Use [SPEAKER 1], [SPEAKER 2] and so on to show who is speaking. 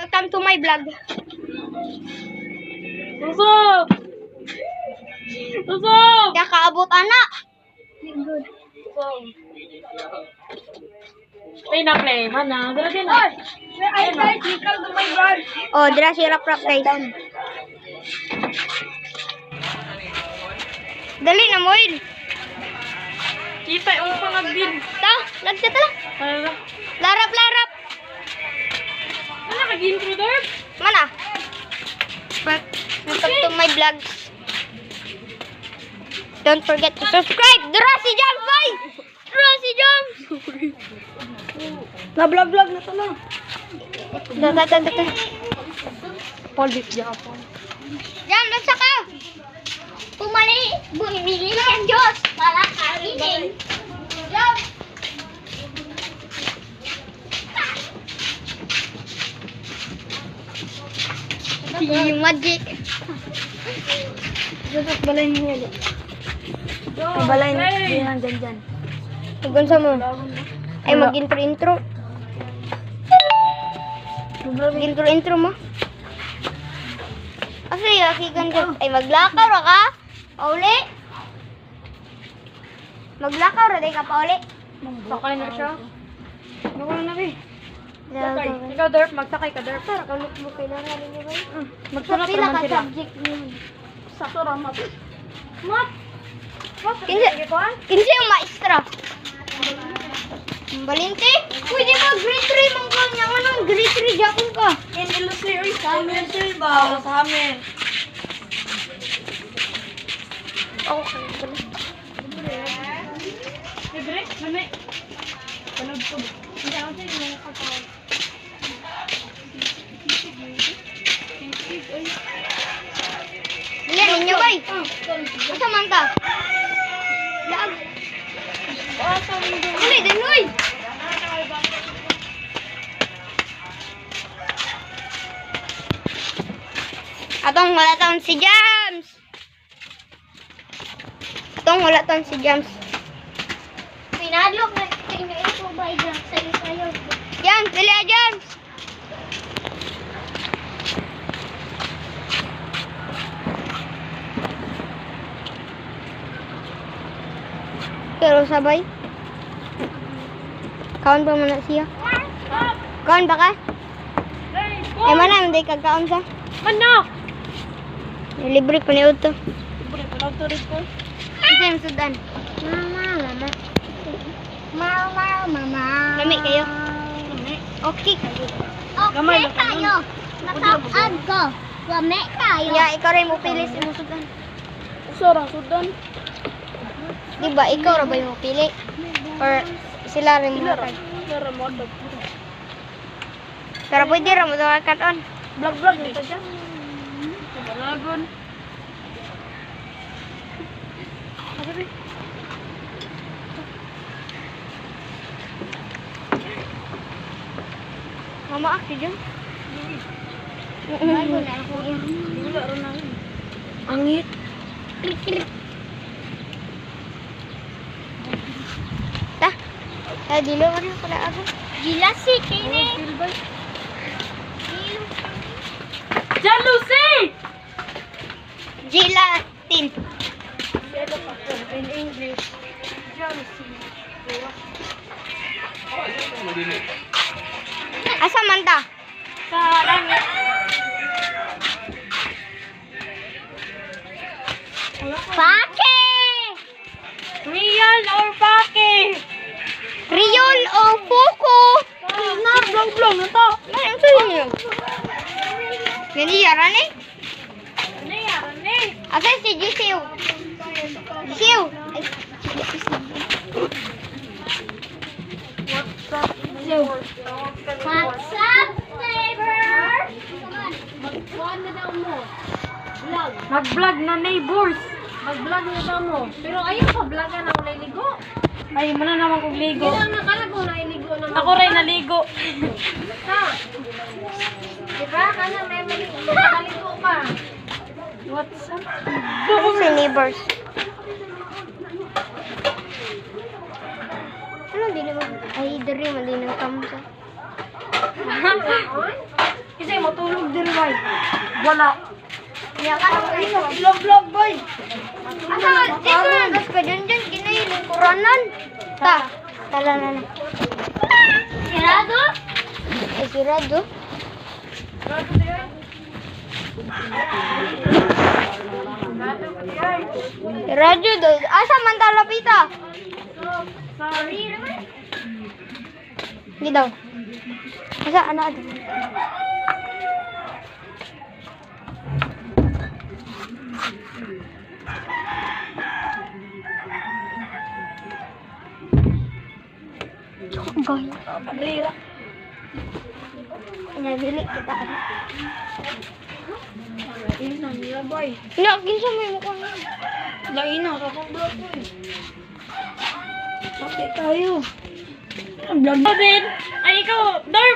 [SPEAKER 1] welcome to my vlog.
[SPEAKER 2] Usop! Usop!
[SPEAKER 1] Kaya kaabot anak. Good.
[SPEAKER 2] Ay, na-play. Mana, dala din na.
[SPEAKER 3] Ay, guys, welcome to my vlog.
[SPEAKER 1] Oh, dira si Rap guys. Dali na mo yun.
[SPEAKER 2] Kita yung pangagdin.
[SPEAKER 1] Ta, lagsa ta lang.
[SPEAKER 2] Ano?
[SPEAKER 1] Larap.
[SPEAKER 2] Ano, nag-intro doon?
[SPEAKER 1] Mana? Welcome to my vlogs. Don't forget to subscribe. Dira si Jams, boy! Dira si Jams!
[SPEAKER 3] Na-vlog na to na.
[SPEAKER 1] Data.
[SPEAKER 2] Polit Japon.
[SPEAKER 1] Jam, nasa ka! Bumili ng Diyos para kainin. Jam! Yung magic.
[SPEAKER 3] Dapat balay mo yan. Balay mo yan dyan.
[SPEAKER 1] Tugon sa mo. Ay, mag-intro. Mag-intro mo. Kasi ganyan. Ay, maglakaw ra ka. Pauli. Maglakaw ra day ka, Pauli.
[SPEAKER 2] Sakay na siya.
[SPEAKER 3] Nakuha na rin.
[SPEAKER 2] Sakay. Ikaw, Derp. Magsakay ka, Derp.
[SPEAKER 1] Tara, kalok mo kailangan rin ba?
[SPEAKER 2] Magsulat
[SPEAKER 1] Pila
[SPEAKER 2] naman
[SPEAKER 1] ka
[SPEAKER 2] sila.
[SPEAKER 1] subject niyo.
[SPEAKER 2] Sakto ramat.
[SPEAKER 1] Kinsa yung maestra? Balinti? Pwede mo grade 3 mong kanya. Anong grade 3 Japon ka?
[SPEAKER 3] In illusory sa amin, sir ba? Sa amin.
[SPEAKER 1] Okay.
[SPEAKER 2] Libre? Mami. Panood ko. Hindi ako sa'yo. Hindi ako sa'yo.
[SPEAKER 1] Yan, ninyo bay. Asa man ka? Laag. Uli, dinoy. Atong wala taon si Jams. Pinadlok na tingnan ito ba Jams sayo. Jams, dili Jams. Pero sabay. Kaon ba man na siya? Kaon ba ka? Ay mana hindi kagkaon sa.
[SPEAKER 2] Mana?
[SPEAKER 1] Libre pa ni Uto.
[SPEAKER 2] Libre. Panood to rin ko.
[SPEAKER 1] Ito yung sudan. Mama. Lami kayo. Okay kayo.
[SPEAKER 2] Gamay
[SPEAKER 1] Okay
[SPEAKER 2] lang
[SPEAKER 1] kayo. Natapad ko. Lami kayo. Yeah, ikaw rin mo pili sa sudan.
[SPEAKER 2] Usara, sudan.
[SPEAKER 1] Diba, ikaw rin ba yung pili? Or sila rin mo?
[SPEAKER 2] Sila mo.
[SPEAKER 1] Pero pwede rin mo ito katon.
[SPEAKER 2] Vlog dito siya. Balagon.
[SPEAKER 1] Mama aki dyan.
[SPEAKER 2] Wala rin na yun.
[SPEAKER 1] Angit. Ta. Dilo mo rin pala ako. Gila si kini.
[SPEAKER 2] Jan Lucy!
[SPEAKER 1] Gelatin.
[SPEAKER 2] In English.
[SPEAKER 1] Asa man ta?
[SPEAKER 2] Sa langit.
[SPEAKER 1] Pake!
[SPEAKER 2] Real or fake?
[SPEAKER 1] Riol o Poco?
[SPEAKER 2] Na, vlog na to.
[SPEAKER 1] Ano sa inyo? Nandiyaran eh?
[SPEAKER 2] Ano yaran eh?
[SPEAKER 1] Asa si Jisiu? Jisiu! What's up, flavor?
[SPEAKER 3] Mag-one na daw mo. Vlog.
[SPEAKER 2] Mag-vlog na neighbors.
[SPEAKER 3] Mag-vlog na daw mo. Pero ayaw pa vlogan na wala ligo.
[SPEAKER 2] Ay, mana naman kong ligo.
[SPEAKER 3] Kailangan na kalago na iligo na.
[SPEAKER 2] Ako rin naligo.
[SPEAKER 3] Ha? Diba? Kana may maligo. Nakaligo pa.
[SPEAKER 2] What's up?
[SPEAKER 1] Ano si neighbors? Ano, di naman. Ay, dari, mali ng kamsa.
[SPEAKER 2] Kasi
[SPEAKER 3] matulog din, boy. Wala.
[SPEAKER 1] Niya ka nang isa.
[SPEAKER 3] Vlog, boy.
[SPEAKER 1] Asa, dito na. Tapos ka dyan, kinahiling kuranan. Tala na na.
[SPEAKER 2] Sirado?
[SPEAKER 1] Ay, sirado. Sirado do. Asa man talapita?
[SPEAKER 2] Sorry naman.
[SPEAKER 1] Hindi daw. Asa, ano? Gawin.
[SPEAKER 3] Pagrira.
[SPEAKER 1] Nabili kita.
[SPEAKER 3] Ina nila, boy.
[SPEAKER 1] Kinsa mo yung mukha niya?
[SPEAKER 3] Laina, kakang vlog, boy. Bakit tayo? Ang vlog
[SPEAKER 2] Ay, ikaw, Darb!